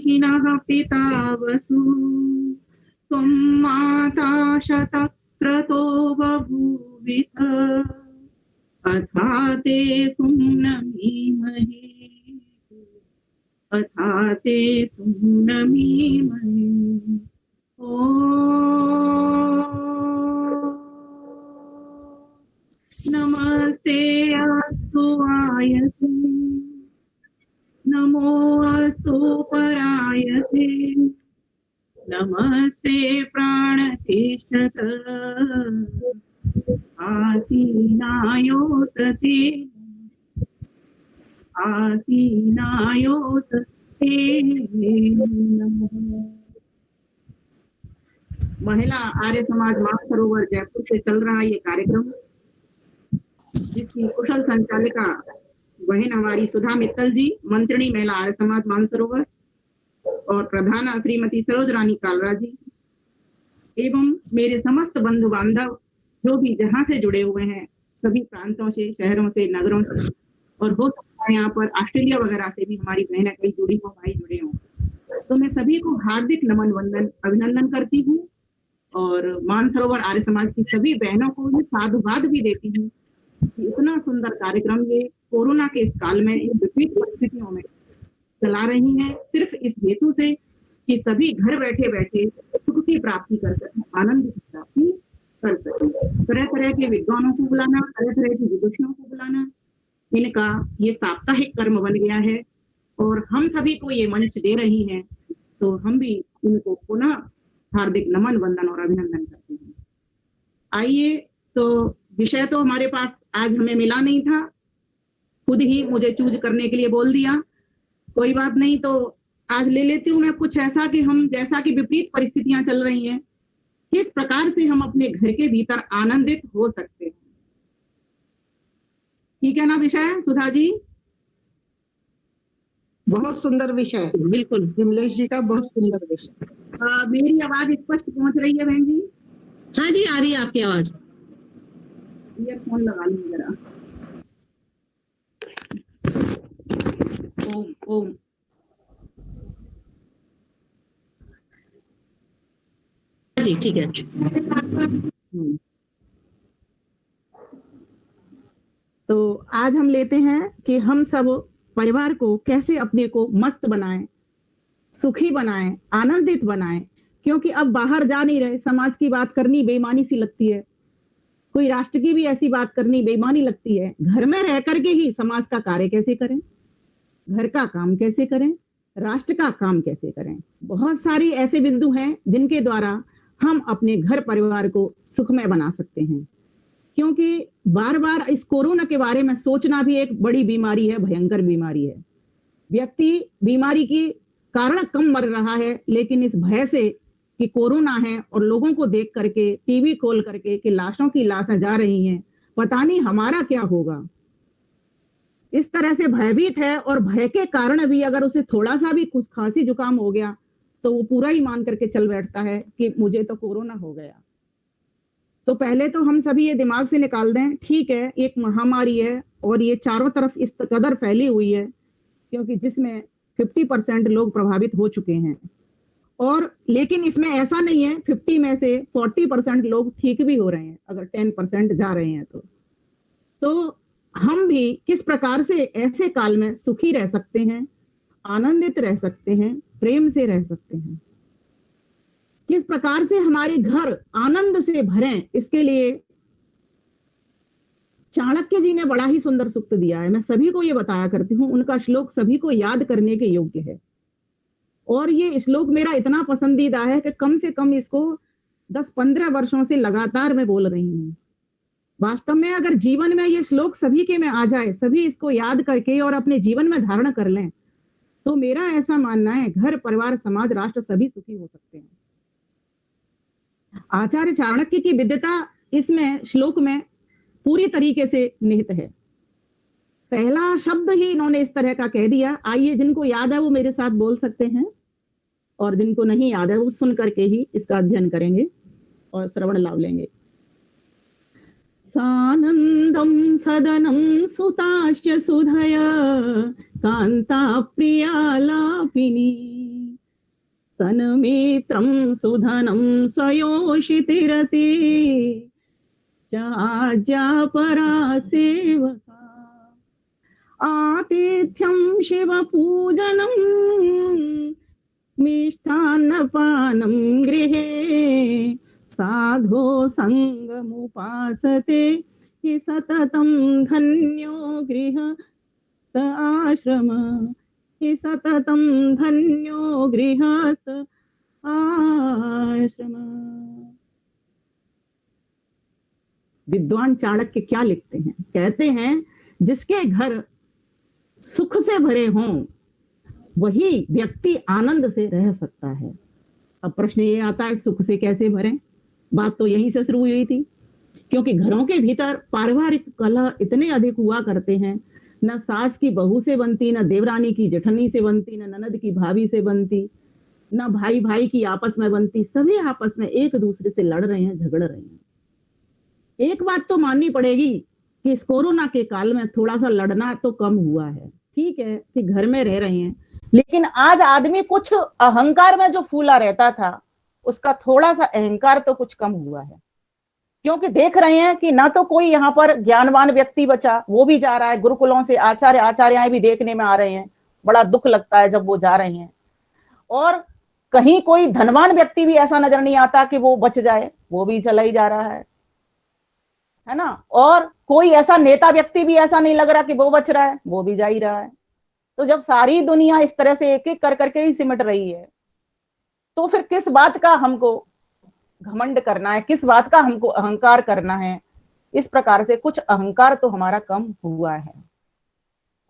भगिनः पिता वसु त्वं माता शतक्रतो बभूविथ अथा ते सुम्नमीमहे अथा ते सुम्नमीमहे। नमस्ते अस्तु आयते नमो अस्तु परायते नमस्ते प्राणतिष्ठत आसीनायोत ते आसीनायोत ते नमः। महिला आर्य समाज मानसरोवर जयपुर से चल रहा ये कार्यक्रम, जिसकी कुशल संचालिका बहन हमारी सुधा मित्तल जी, मंत्रिणी महिला आर्य समाज मानसरोवर, और प्रधान श्रीमती सरोज रानी कालरा जी, एवं मेरे समस्त बंधु बांधव जो भी जहां से जुड़े हुए हैं, सभी प्रांतों से, शहरों से, नगरों से, और हो सकता है यहाँ पर ऑस्ट्रेलिया वगैरह से भी हमारी बहनें कई जुड़ी हो, भाई जुड़े हों। तो मैं सभी को हार्दिक नमन वंदन अभिनंदन करती हूँ और मानसरोवर आर्य समाज की सभी बहनों को साधुवाद भी देती हूँ कि इतना सुंदर कार्यक्रम ये कोरोना के इस काल में, इन विपरीत परिस्थितियों में चला रही हैं, सिर्फ इस हेतु से कि सभी घर बैठे बैठे सुख की प्राप्ति कर सकें, आनंद की प्राप्ति कर सकें। तरह तरह के विद्वानों को बुलाना, तरह तरह के विदुषियों को बुलाना, इनका ये साप्ताहिक कर्म बन गया है और हम सभी को ये मंच दे रही हैं, तो हम भी इनको पुनः हार्दिक नमन वंदन और अभिनंदन करते हैं। आइए, तो विषय तो हमारे पास आज हमें मिला नहीं था, खुद ही मुझे चूज करने के लिए बोल दिया। कोई बात नहीं, तो आज ले लेती हूँ मैं कुछ ऐसा कि हम, जैसा कि विपरीत परिस्थितियां चल रही हैं, किस प्रकार से हम अपने घर के भीतर आनंदित हो सकते हैं। ठीक है ना विषय, सुधा जी? बहुत सुंदर विषय, बिल्कुल विमलेश जी का बहुत सुंदर विषय। मेरी आवाज स्पष्ट पहुंच रही है बहन जी? हाँ जी, आ रही है आपकी आवाज। ईयरफोन लगा लूं जरा। ओम ओम। जी ठीक है। तो आज हम लेते हैं कि हम सब परिवार को कैसे अपने को मस्त बनाएं, सुखी बनाएं, आनंदित बनाएं, क्योंकि अब बाहर जा नहीं रहे, समाज की बात करनी बेईमानी सी लगती है, कोई राष्ट्र की भी ऐसी बात करनी बेईमानी लगती है। घर में रह करके ही समाज का कार्य कैसे करें, घर का काम कैसे करें, राष्ट्र का काम कैसे करें। बहुत सारी ऐसे बिंदु हैं जिनके द्वारा हम अपने घर परिवार को सुखमय बना सकते हैं, क्योंकि बार बार इस कोरोना के बारे में सोचना भी एक बड़ी बीमारी है, भयंकर बीमारी है। व्यक्ति बीमारी की कारण कम मर रहा है, लेकिन इस भय से कि कोरोना है और लोगों को देख करके, टीवी खोल करके कि लाशों की लाशें जा रही हैं, पता नहीं हमारा क्या होगा, इस तरह से भयभीत है। और भय के कारण भी अगर उसे थोड़ा सा भी कुछ खांसी जुकाम हो गया तो वो पूरा ही मान करके चल बैठता है कि मुझे तो कोरोना हो गया। तो पहले तो हम सभी ये दिमाग से निकाल दें, ठीक है एक महामारी है और ये चारों तरफ इस कदर फैली हुई है, क्योंकि जिसमें 50% लोग प्रभावित हो चुके हैं, और लेकिन इसमें ऐसा नहीं है 50 में से 40% लोग ठीक भी हो रहे हैं, अगर 10% जा रहे हैं तो हम भी किस प्रकार से ऐसे काल में सुखी रह सकते हैं, आनंदित रह सकते हैं, प्रेम से रह सकते हैं, किस प्रकार से हमारे घर आनंद से भरें, इसके लिए चाणक्य जी ने बड़ा ही सुंदर सूक्त दिया है। मैं सभी को ये बताया करती हूँ, उनका श्लोक सभी को याद करने के योग्य है, और ये श्लोक मेरा इतना पसंदीदा है कि कम से कम इसको 10-15 वर्षों से लगातार मैं बोल रही हूँ। वास्तव में अगर जीवन में ये श्लोक सभी के में आ जाए, सभी इसको याद करके और अपने जीवन में धारण कर लें, तो मेरा ऐसा मानना है घर परिवार समाज राष्ट्र सभी सुखी हो सकते हैं। आचार्य चाणक्य की विद्वता इसमें श्लोक में पूरी तरीके से निहित है। पहला शब्द ही इन्होंने इस तरह का कह दिया। आइए, जिनको याद है वो मेरे साथ बोल सकते हैं, और जिनको नहीं याद है वो सुन करके ही इसका अध्ययन करेंगे और श्रवण लाभ लेंगे। सानंदम सदनम सुताश्च सुधया कांता प्रिया लापिनी सन्मित्रं सुधनं स्वयोषितिरते चाज्या परा सेवका आतिथ्यं शिवपूजनं मिष्टान्नपानं गृहे साधो संगमुपासते हि सततं धन्यो गृहस्थ आश्रम हि सततं धन्यो गृहस्थ आश्रम। विद्वान चाणक्य क्या लिखते हैं? कहते हैं जिसके घर सुख से भरे हों वही व्यक्ति आनंद से रह सकता है। अब प्रश्न ये आता है सुख से कैसे भरें? बात तो यहीं से शुरू हुई थी, क्योंकि घरों के भीतर पारिवारिक कलह इतने अधिक हुआ करते हैं, न सास की बहू से बनती, न देवरानी की जेठनी से बनती, न ननद की भाभी से बनती, न भाई भाई की आपस में बनती, सभी आपस में एक दूसरे से लड़ रहे हैं, झगड़ रहे हैं। एक बात तो माननी पड़ेगी कि इस कोरोना के काल में थोड़ा सा लड़ना तो कम हुआ है। ठीक है कि घर में रह रहे हैं, लेकिन आज आदमी कुछ अहंकार में जो फूला रहता था उसका थोड़ा सा अहंकार तो कुछ कम हुआ है, क्योंकि देख रहे हैं कि ना तो कोई यहाँ पर ज्ञानवान व्यक्ति बचा, वो भी जा रहा है। गुरुकुलों से आचार्य आचार्याएं भी देखने में आ रहे हैं, बड़ा दुख लगता है जब वो जा रहे हैं। और कहीं कोई धनवान व्यक्ति भी ऐसा नजर नहीं आता कि वो बच जाए, वो भी चला ही जा रहा है ना। और कोई ऐसा नेता व्यक्ति भी ऐसा नहीं लग रहा कि वो बच रहा है, वो भी जा ही रहा है। तो जब सारी दुनिया इस तरह से एक एक कर करके ही सिमट रही है, तो फिर किस बात का हमको घमंड करना है, किस बात का हमको अहंकार करना है? इस प्रकार से कुछ अहंकार तो हमारा कम हुआ है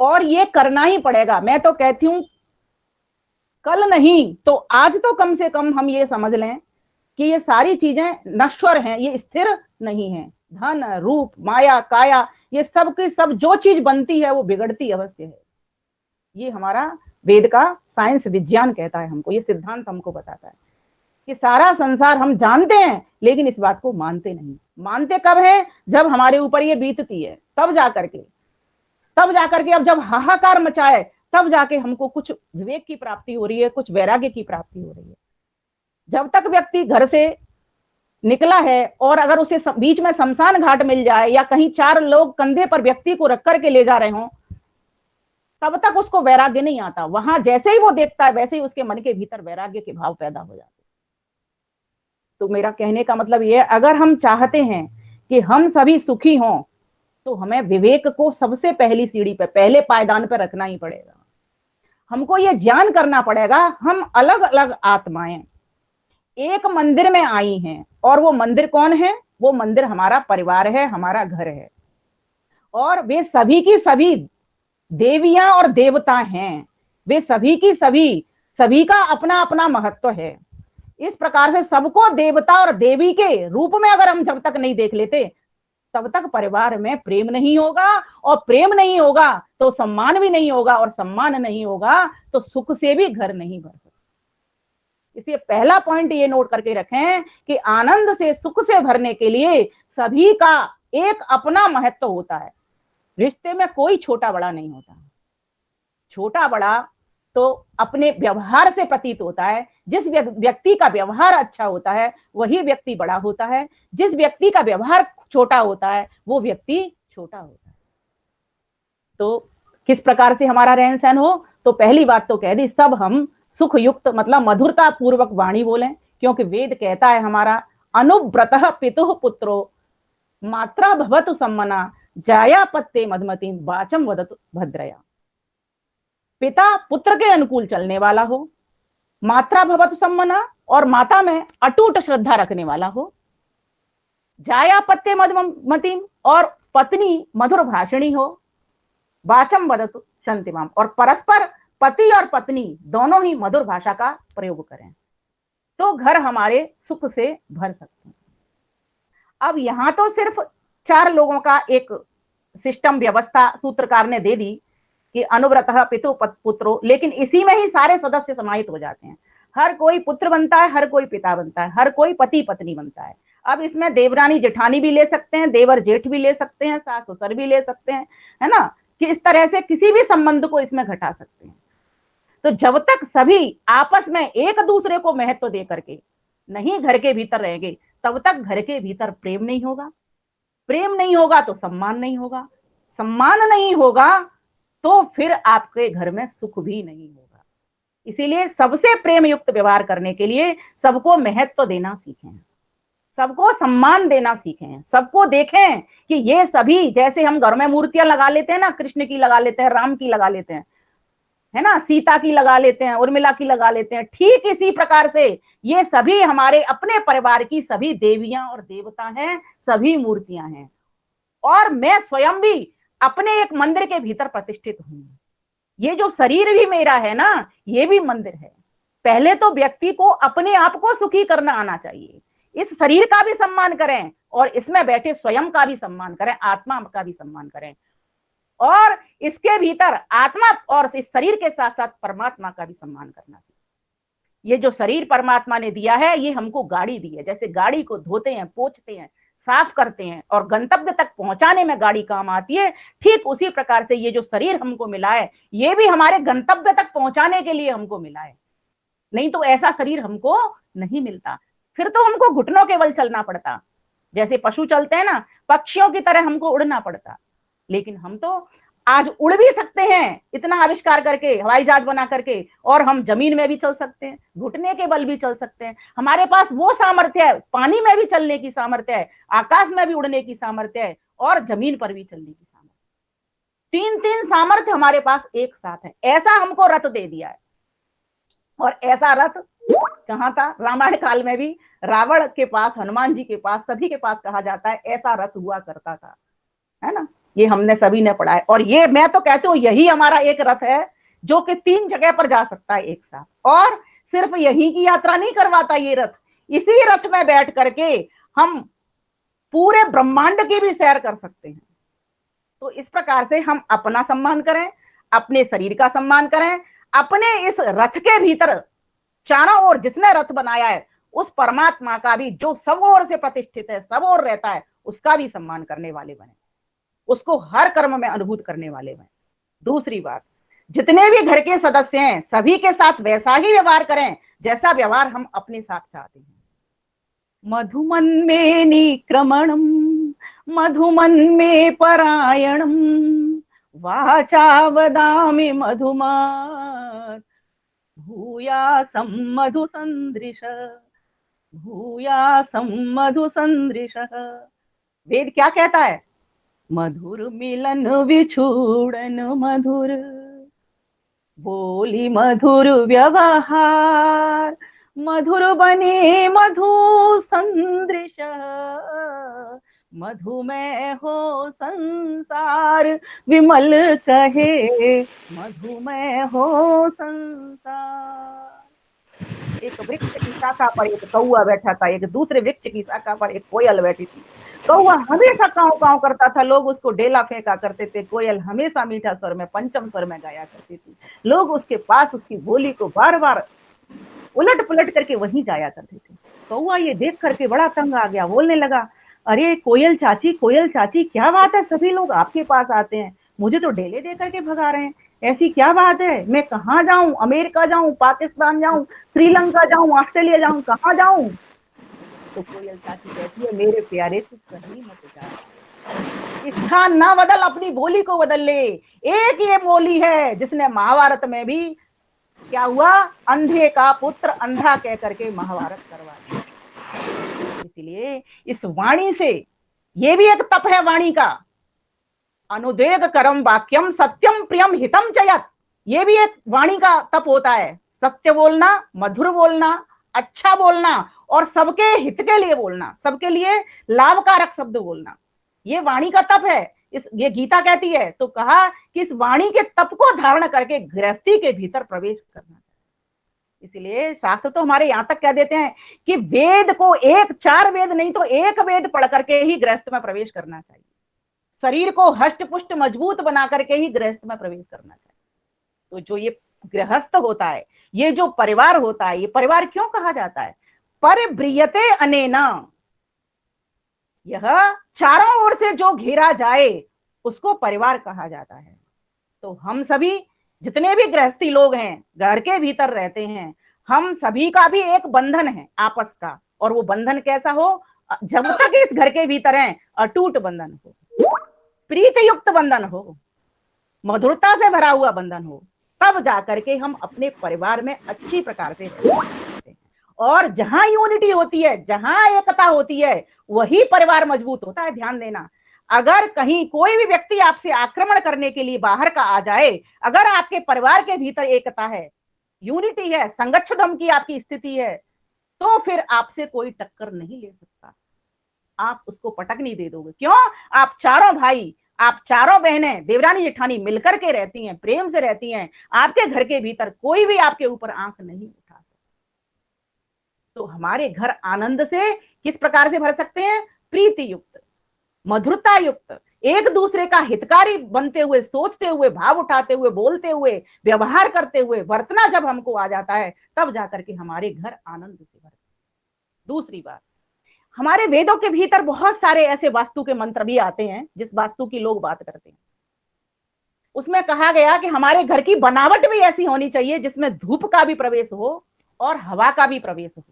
और ये करना ही पड़ेगा। मैं तो कहती हूं कल नहीं तो आज तो कम से कम हम ये समझ लें कि ये सारी चीजें नश्वर हैं, ये स्थिर नहीं है। धन रूप माया काया ये सब की सब जो चीज बनती है वो बिगड़ती अवश्य है। ये हमारा वेद का साइंस विज्ञान कहता है हमको, ये सिद्धांत हमको बताता है कि सारा संसार हम जानते हैं लेकिन इस बात को मानते नहीं। मानते कब है? जब हमारे ऊपर ये बीतती है, तब जाकर के अब जब हाहाकार मचाए तब जाके हमको कुछ विवेक की प्राप्ति हो रही है, कुछ वैराग्य की प्राप्ति हो रही है। जब तक व्यक्ति घर से निकला है और अगर उसे बीच में शमशान घाट मिल जाए या कहीं चार लोग कंधे पर व्यक्ति को रख करके ले जा रहे हों, तब तक उसको वैराग्य नहीं आता। वहां जैसे ही वो देखता है वैसे ही उसके मन के भीतर वैराग्य के भाव पैदा हो जाते। तो मेरा कहने का मतलब ये है, अगर हम चाहते हैं कि हम सभी सुखी हों तो हमें विवेक को सबसे पहली सीढ़ी पे, पहले पायदान पे रखना ही पड़ेगा। हमको ये ज्ञान करना पड़ेगा हम अलग अलग आत्माएं एक मंदिर में आई हैं, और वो मंदिर कौन है? वो मंदिर हमारा परिवार है, हमारा घर है, और वे सभी की सभी देवियां और देवता हैं। वे सभी की सभी का अपना अपना महत्व है। इस प्रकार से सबको देवता और देवी के रूप में अगर हम जब तक नहीं देख लेते तब तक परिवार में प्रेम नहीं होगा, और प्रेम नहीं होगा तो सम्मान भी नहीं होगा, और सम्मान नहीं होगा तो सुख से भी घर नहीं भर सकता। इसलिए पहला पॉइंट ये नोट करके रखें कि आनंद से सुख से भरने के लिए सभी का एक अपना महत्व होता है। रिश्ते में कोई छोटा बड़ा नहीं होता। छोटा बड़ा तो अपने व्यवहार से प्रतीत होता है। जिस व्यक्ति का व्यवहार अच्छा होता है वही व्यक्ति बड़ा होता है, जिस व्यक्ति का व्यवहार छोटा होता है वो व्यक्ति छोटा होता है। तो किस प्रकार से हमारा रहन सहन हो? तो पहली बात तो कह दी, सब हम सुख युक्त मतलब मधुरता पूर्वक वाणी बोलें, क्योंकि वेद कहता है हमारा अनुव्रतः पितुः पुत्रो मात्रा भवतु सम्मना जाया पत्ते मधुमती वाचम वदतु भद्रया। पिता पुत्र के अनुकूल चलने वाला हो, मात्रा भवतु सम्मना और माता में अटूट श्रद्धा रखने वाला हो, जाया पत्ते मधुमती और पत्नी मधुर भाषणी हो, वाचम वदतु शांतिमाम और परस्पर पति और पत्नी दोनों ही मधुर भाषा का प्रयोग करें, तो घर हमारे सुख से भर सकते हैं। अब यहां तो सिर्फ 4 लोगों का एक सिस्टम व्यवस्था सूत्रकार ने दे दी कि अनुव्रतः पितु पुत्रो, लेकिन इसी में ही सारे सदस्य समाहित हो जाते हैं। हर कोई पुत्र बनता है, हर कोई पिता बनता है, हर कोई पति पत्नी बनता है। अब इसमें देवरानी जेठानी भी ले सकते हैं, देवर जेठ भी ले सकते हैं, सास ससुर भी ले सकते हैं, है ना, कि इस तरह से किसी भी संबंध को इसमें घटा सकते हैं। तो जब तक सभी आपस में एक दूसरे को महत्व दे करके नहीं घर के भीतर रहेंगे, तब तक घर के भीतर प्रेम नहीं होगा, प्रेम नहीं होगा तो सम्मान नहीं होगा, सम्मान नहीं होगा तो फिर आपके घर में सुख भी नहीं होगा। इसीलिए सबसे प्रेम युक्त व्यवहार करने के लिए सबको महत्व देना सीखें, सबको सम्मान देना सीखें, सबको देखें कि ये सभी, जैसे हम घर में मूर्तियां लगा लेते हैं ना, कृष्ण की लगा लेते हैं, राम की लगा लेते हैं, है ना, सीता की लगा लेते हैं, उर्मिला की लगा लेते हैं, ठीक इसी प्रकार से ये सभी हमारे अपने परिवार की सभी देवियां और देवता हैं, सभी मूर्तियां हैं। और मैं स्वयं भी अपने एक मंदिर के भीतर प्रतिष्ठित हूं। ये जो शरीर भी मेरा है ना, ये भी मंदिर है। पहले तो व्यक्ति को अपने आप को सुखी करना आना चाहिए। इस शरीर का भी सम्मान करें और इसमें बैठे स्वयं का भी सम्मान करें, आत्मा का भी सम्मान करें, और इसके भीतर आत्मा और इस शरीर के साथ साथ परमात्मा का भी सम्मान करना चाहिए। ये जो शरीर परमात्मा ने दिया है, ये हमको गाड़ी दी है। जैसे गाड़ी को धोते हैं, पोंछते हैं, साफ करते हैं और गंतव्य तक पहुंचाने में गाड़ी काम आती है, ठीक उसी प्रकार से ये जो शरीर हमको मिला है, ये भी हमारे गंतव्य तक पहुंचाने के लिए हमको मिला है। नहीं तो ऐसा शरीर हमको नहीं मिलता, फिर तो हमको घुटनों के बल चलना पड़ता। जैसे पशु चलते हैं ना, पक्षियों की तरह हमको उड़ना पड़ता। लेकिन हम तो आज उड़ भी सकते हैं, इतना आविष्कार करके, हवाई जहाज बना करके, और हम जमीन में भी चल सकते हैं, घुटने के बल भी चल सकते हैं। हमारे पास वो सामर्थ्य है, पानी में भी चलने की सामर्थ्य है, आकाश में भी उड़ने की सामर्थ्य है, और जमीन पर भी चलने की सामर्थ्य। तीन तीन सामर्थ्य हमारे पास एक साथ है। ऐसा हमको रथ दे दिया है। और ऐसा रथ कहाँ था? रामायण काल में भी रावण के पास, हनुमान जी के पास, सभी के पास कहा जाता है ऐसा रथ हुआ करता था, है ना। ये हमने सभी ने पढ़ा है। और ये मैं तो कहती हूँ यही हमारा एक रथ है जो कि 3 जगह पर जा सकता है एक साथ। और सिर्फ यही की यात्रा नहीं करवाता ये रथ, इसी रथ में बैठ करके हम पूरे ब्रह्मांड की भी सैर कर सकते हैं। तो इस प्रकार से हम अपना सम्मान करें, अपने शरीर का सम्मान करें, अपने इस रथ के भीतर चारों ओर जिसने रथ बनाया है उस परमात्मा का भी, जो सब ओर से प्रतिष्ठित है, सब ओर रहता है, उसका भी सम्मान करने वाले बने, उसको हर कर्म में अनुभूत करने वाले बने। दूसरी बात, जितने भी घर के सदस्य हैं सभी के साथ वैसा ही व्यवहार करें जैसा व्यवहार हम अपने साथ चाहते हैं। मधुमन में निक्रमणम मधुमन में परायणम वाचा वदामि मधुमात् भूयासं मधुसंदृश भूयासं मधुसंदृश। वेद क्या कहता है? मधुर मिलन विछूड़न मधुर बोली मधुर व्यवहार मधुर बने मधु संदृश मधुमय हो संसार विमल कहे मधुमय हो संसार। एक वृक्ष की शाखा पर एक कौआ बैठा था, एक दूसरे वृक्ष की शाखा पर एक कोयल बैठी थी। कौआ हमेशा काव काव करता था, लोग उसको डेला फेंका करते थे। कोयल हमेशा मीठा स्वर में, पंचम स्वर में गाया करती थी। लोग उसके पास उसकी बोली को बार बार उलट पुलट करके वहीं जाया करते थे। कौआ ये देख करके बड़ा तंग आ गया, बोलने लगा, अरे कोयल चाची क्या बात है, सभी लोग आपके पास आते हैं, मुझे तो डेले दे करके भगा रहे हैं, ऐसी क्या बात है? मैं कहाँ जाऊं? अमेरिका जाऊं, पाकिस्तान जाऊं, श्रीलंका जाऊं, ऑस्ट्रेलिया जाऊं, कहाँ जाऊं? तो कोयल चाची कहती है, मेरे प्यारे तू कहीं मत जा, इच्छा ना बदल, अपनी बोली को बदल ले। एक ये बोली है जिसने महाभारत में भी क्या हुआ, अंधे का पुत्र अंधा कह करके महाभारत करवा दिया। इसलिए इस वाणी से, ये भी एक तप है वाणी का, अनुदेग करम वाक्यम सत्यम प्रियम हितम चयत, ये भी एक वाणी का तप होता है। सत्य बोलना, मधुर बोलना, अच्छा बोलना और सबके हित के लिए बोलना, सबके लिए लाभकारक शब्द बोलना, ये वाणी का तप है। ये गीता कहती है। तो कहा कि इस वाणी के तप को धारण करके गृहस्थी के भीतर प्रवेश करना। इसलिए शास्त्र तो हमारे यहां तक कह देते हैं कि वेद को 4 वेद नहीं तो 1 वेद पढ़ करके ही गृहस्थ में प्रवेश करना चाहिए। शरीर को हष्ट पुष्ट मजबूत बना करके ही गृहस्थ में प्रवेश करना चाहिए। तो जो ये गृहस्थ होता है, ये जो परिवार होता है, ये परिवार क्यों कहा जाता है? परिब्रियते अनेना, यह चारों ओर से जो घेरा जाए उसको परिवार कहा जाता है। तो हम सभी जितने भी गृहस्थी लोग हैं, घर के भीतर रहते हैं, हम सभी का भी एक बंधन है आपस का। और वो बंधन कैसा हो? जब तक इस घर के भीतर हैं, अटूट बंधन हो, प्रीत युक्त बंधन हो, मधुरता से भरा हुआ बंधन हो, तब जाकर के हम अपने परिवार में अच्छी प्रकार से रह सकते हैं। और जहां यूनिटी होती है, जहां एकता होती है, वही परिवार मजबूत होता है। ध्यान देना, अगर कहीं कोई भी व्यक्ति आपसे आक्रमण करने के लिए बाहर का आ जाए, अगर आपके परिवार के भीतर एकता है, यूनिटी है, संगच्छुदम की आपकी स्थिति है, तो फिर आपसे कोई टक्कर नहीं ले सकता। आप उसको पटक नहीं दे दोगे। क्यों? आप चारों भाई, आप चारों बहनें, देवरानी जेठानी मिलकर के रहती हैं, प्रेम से रहती हैं। आपके घर के भीतर कोई भी आपके ऊपर आंख नहीं उठा सकता। तो हमारे घर आनंद से किस प्रकार से भर सकते हैं? प्रीति युक्त, मधुरता युक्त, एक दूसरे का हितकारी बनते हुए, सोचते हुए, भाव उठाते हुए, बोलते हुए, व्यवहार करते हुए, वर्तना जब हमको आ जाता है, तब जाकर के हमारे घर आनंद से भरते हैं। दूसरी बात, हमारे वेदों के भीतर बहुत सारे ऐसे वास्तु के मंत्र भी आते हैं, जिस वास्तु की लोग बात करते हैं। उसमें कहा गया कि हमारे घर की बनावट भी ऐसी होनी चाहिए जिसमें धूप का भी प्रवेश हो और हवा का भी प्रवेश हो।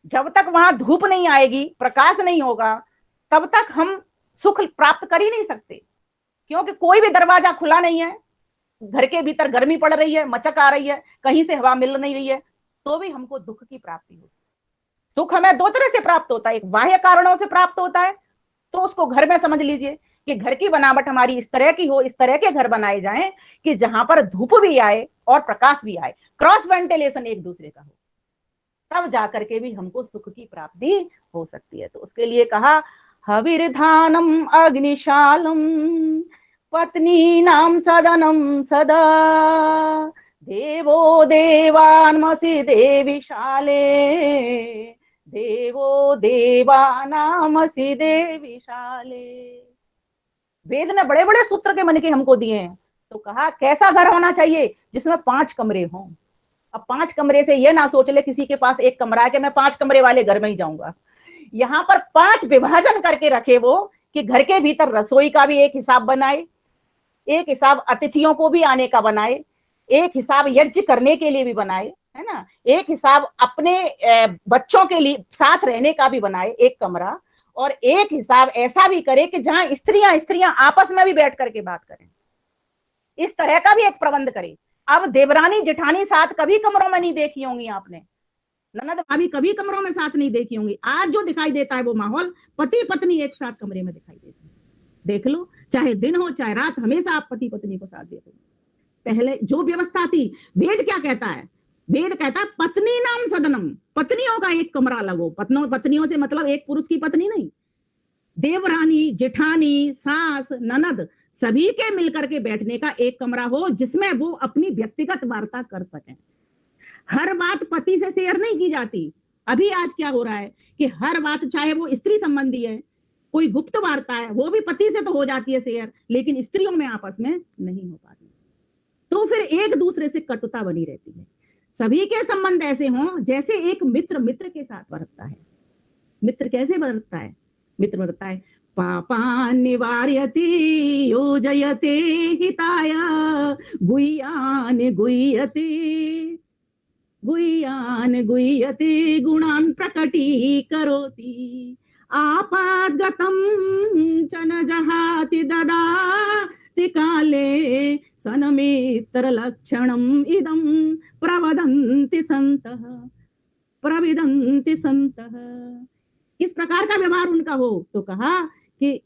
जब तक वहां धूप नहीं आएगी, प्रकाश नहीं होगा, तब तक हम सुख प्राप्त कर ही नहीं सकते। क्योंकि कोई भी दरवाजा खुला नहीं है, घर के भीतर गर्मी पड़ रही है, मचक आ रही है, कहीं से हवा मिल नहीं रही है, तो भी हमको दुख की प्राप्ति होती है। सुख हमें दो तरह से प्राप्त होता है, एक बाह्य कारणों से प्राप्त होता है, तो उसको घर में समझ लीजिए कि घर की बनावट हमारी इस तरह की हो, इस तरह के घर बनाए जाएं कि जहां पर धूप भी आए और प्रकाश भी आए, क्रॉस वेंटिलेशन एक दूसरे का हो, तब जाकर के भी हमको सुख की प्राप्ति हो सकती है। तो उसके लिए कहा, हविर्धानम अग्निशालम पत्नीनां सदनं सदा देवो देवान्मसि देविशाले देवो देवानामसि देविशाले। वेद ने बड़े बड़े सूत्र के मन के हमको दिए हैं। तो कहा, कैसा घर होना चाहिए? जिसमें 5 कमरे हों। अब 5 कमरे से ये ना सोच ले किसी के पास एक कमरा है कि मैं 5 कमरे वाले घर में ही जाऊंगा। यहाँ पर 5 विभाजन करके रखे वो, कि घर के भीतर रसोई का भी एक हिसाब बनाए, एक हिसाब अतिथियों को भी आने का बनाए, एक हिसाब यज्ञ करने के लिए भी बनाए, है ना, एक हिसाब अपने बच्चों के लिए साथ रहने का भी बनाए एक कमरा, और एक हिसाब ऐसा भी करे कि जहां स्त्रियां आपस में भी बैठ करके बात करें, इस तरह का भी एक प्रबंध करे। अब देवरानी जेठानी साथ कभी कमरों में नहीं देखी होंगी आपने, ननद भाभी कभी कमरों में साथ नहीं देखी होंगी। आज जो दिखाई देता है वो माहौल पति पत्नी एक साथ कमरे में दिखाई देता है। देख लो, चाहे दिन हो चाहे रात, हमेशा आप पति पत्नी को साथ देते हो। पहले जो व्यवस्था थी, वेद क्या कहता है? वेद कहता है पत्नी नाम सदनम, पत्नियों का एक कमरा लगो। पत्नियों से मतलब एक पुरुष की पत्नी नहीं, देवरानी जेठानी सास ननद सभी के मिलकर के बैठने का एक कमरा हो, जिसमें वो अपनी व्यक्तिगत वार्ता कर सकें। हर बात पति से शेयर नहीं की जाती। अभी आज क्या हो रहा है कि हर बात, चाहे वो स्त्री संबंधी है, कोई गुप्त वार्ता है, वो भी पति से तो हो जाती है शेयर, लेकिन स्त्रियों में आपस में नहीं हो पाती। तो फिर एक दूसरे से कटुता बनी रहती है। सभी के संबंध ऐसे हों जैसे एक मित्र मित्र के साथ बरतता है। मित्र कैसे बरतता है? मित्र बरतता है, पापान् निवारयति योजयते हिताय गुह्यान् गुह्यते गुणान् प्रकटीकरोति आपाद्गतं च न जहाति ददाति काले सनमित्रलक्षणम् इदं प्रविदन्ति सन्तः। किस प्रकार का व्यवहार उनका हो? तो कहा कि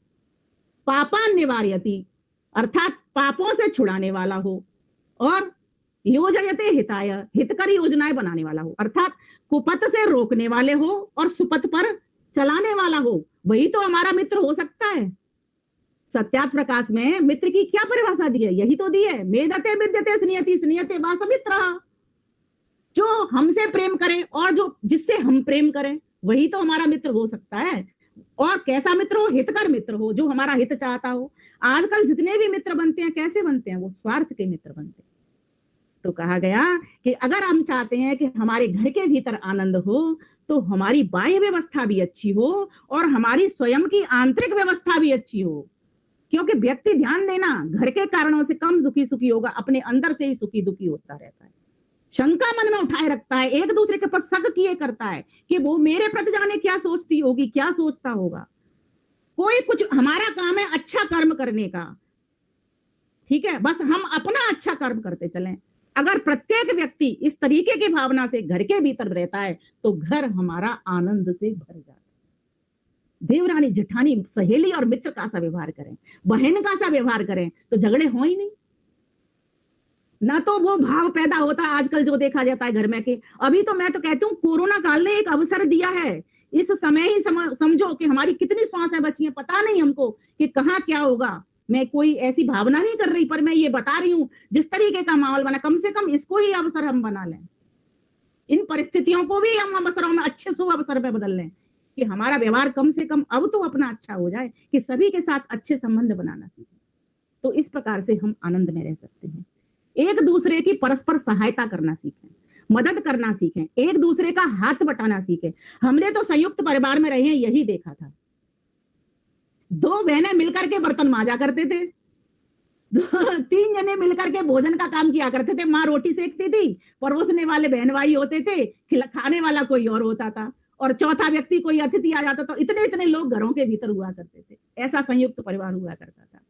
पापान् निवारयति, अर्थात पापों से छुड़ाने वाला हो, और योजयते हिताय, हितकर योजनाएं बनाने वाला हो, अर्थात कुपथ से रोकने वाले हो और सुपथ पर चलाने वाला हो। वही तो हमारा मित्र हो सकता है। सत्यात प्रकाश में मित्र की क्या परिभाषा दी है? यही तो दी है, मेधते विद्यते स्नेहति स्नेहते वा समित्रः। जो हमसे प्रेम करे और जो जिससे हम प्रेम करें, वही तो हमारा मित्र हो सकता है। और कैसा मित्र हो? हितकर मित्र हो, जो हमारा हित चाहता हो। आजकल जितने भी मित्र बनते हैं, कैसे बनते हैं? वो स्वार्थ के मित्र बनते हैं। तो कहा गया कि अगर हम चाहते हैं कि हमारे घर के भीतर आनंद हो, तो हमारी बाह्य व्यवस्था भी अच्छी हो और हमारी स्वयं की आंतरिक व्यवस्था भी अच्छी हो। क्योंकि व्यक्ति ध्यान देना घर के कारणों से कम दुखी सुखी होगा, अपने अंदर से ही सुखी दुखी होता रहता है, शंका मन में उठाए रखता है, एक दूसरे के पास शक किए करता है कि वो मेरे प्रति जाने क्या सोचती होगी, क्या सोचता होगा। कोई कुछ, हमारा काम है अच्छा कर्म करने का, ठीक है, बस हम अपना अच्छा कर्म करते चलें। अगर प्रत्येक व्यक्ति इस तरीके की भावना से घर के भीतर रहता है तो घर हमारा आनंद से भर जाता है। देवरानी जेठानी सहेली और मित्र का सा व्यवहार करें, बहन का सा व्यवहार करें तो झगड़े हो ही नहीं, ना तो वो भाव पैदा होता है आजकल जो देखा जाता है घर में के। अभी तो मैं तो कहती हूँ कोरोना काल ने एक अवसर दिया है, इस समय ही समझो कि हमारी कितनी श्वासें बची हैं, पता नहीं हमको कि कहाँ क्या होगा। मैं कोई ऐसी भावना नहीं कर रही, पर मैं ये बता रही हूँ जिस तरीके का माहौल बना, कम से कम इसको ही अवसर हम बना लें, इन परिस्थितियों को भी हम अवसरों में अच्छे शुभ अवसर पे बदल लें कि हमारा व्यवहार कम से कम अब तो अपना अच्छा हो जाए, कि सभी के साथ अच्छे संबंध बनाना सीखें। तो इस प्रकार से हम आनंद में रह सकते हैं। एक दूसरे की परस्पर सहायता करना सीखें, मदद करना सीखें, एक दूसरे का हाथ बटाना सीखें। हमने तो संयुक्त परिवार में रहे हैं, यही देखा था, दो बहनें मिलकर के बर्तन मांजा करते थे, तीन जने मिलकर के भोजन का काम किया करते थे। माँ रोटी सेकती थी, परोसने वाले बहन भाई होते थे, खाने वाला कोई और होता था, और चौथा व्यक्ति कोई अतिथि आ जाता था। इतने इतने लोग घरों के भीतर हुआ करते थे, ऐसा संयुक्त परिवार हुआ करता था।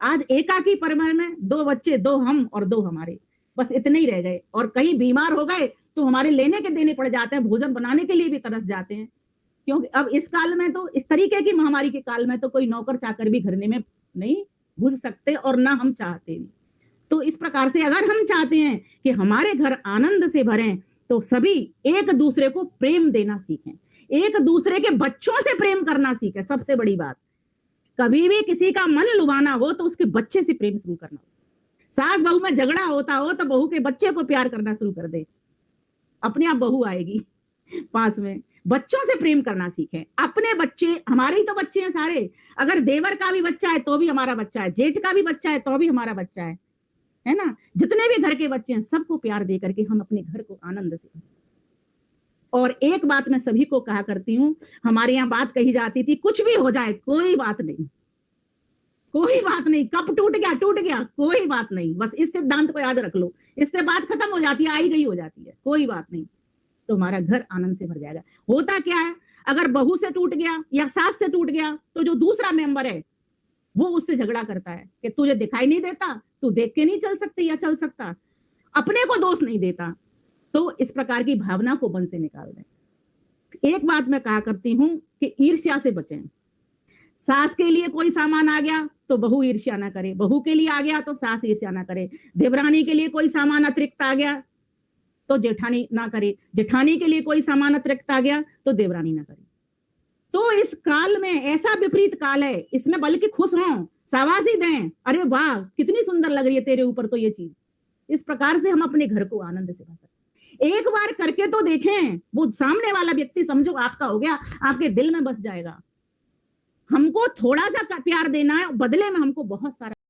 आज एकाकी परिवार में दो बच्चे, दो हम और दो हमारे, बस इतने ही रह गए। और कहीं बीमार हो गए तो हमारे लेने के देने पड़ जाते हैं, भोजन बनाने के लिए भी तरस जाते हैं, क्योंकि अब इस काल में तो, इस तरीके की महामारी के काल में तो कोई नौकर चाकर भी घर में नहीं घुस सकते, और ना हम चाहते नहीं। तो इस प्रकार से अगर हम चाहते हैं कि हमारे घर आनंद से भरें तो सभी एक दूसरे को प्रेम देना सीखें, एक दूसरे के बच्चों से प्रेम करना सीखें। सबसे बड़ी बात, कभी भी किसी का मन लुभाना हो तो उसके बच्चे से प्रेम शुरू करना हो। सास बहू में झगड़ा होता हो तो बहू के बच्चे को प्यार करना शुरू कर दे, अपने आप बहू आएगी पास में। बच्चों से प्रेम करना सीखें, अपने बच्चे हमारे ही तो बच्चे हैं सारे। अगर देवर का भी बच्चा है तो भी हमारा बच्चा है, जेठ का भी बच्चा है तो भी हमारा बच्चा है ना। जितने भी घर के बच्चे हैं सबको प्यार दे करके हम अपने घर को आनंद से। और एक बात मैं सभी को कहा करती हूँ, हमारे यहाँ बात कही जाती थी, कुछ भी हो जाए कोई बात नहीं, कोई बात नहीं, कप टूट गया कोई बात नहीं, बस इस सिद्धांत को याद रख लो, इससे बात खत्म हो जाती है, आई गई हो जाती है, कोई बात नहीं, तो हमारा घर आनंद से भर जाएगा। होता क्या है, अगर बहू से टूट गया या सास से टूट गया तो जो दूसरा मेंबर है वो उससे झगड़ा करता है कि तुझे दिखाई नहीं देता, तू देख के नहीं चल सकती या चल सकता, अपने को दोष नहीं देता। तो इस प्रकार की भावना को मन से निकाल दें। एक बात मैं कहा करती हूं कि ईर्ष्या से बचें। सास के लिए कोई सामान आ गया तो बहू ईर्ष्या ना करे, बहू के लिए आ गया तो सास ईर्ष्या ना करे, देवरानी के लिए कोई सामान अतिरिक्त आ गया तो जेठानी ना करे, जेठानी के लिए कोई सामान अतिरिक्त आ गया तो देवरानी ना करे। तो इस काल में ऐसा विपरीत काल है, इसमें बल्कि खुश हों, शाबाशी दें, अरे वाह कितनी सुंदर लग रही है तेरे ऊपर तो ये चीज। इस प्रकार से हम अपने घर को आनंद से भर सकते हैं। एक बार करके तो देखें, वो सामने वाला व्यक्ति समझो आपका हो गया, आपके दिल में बस जाएगा। हमको थोड़ा सा प्यार देना है, बदले में हमको बहुत सारा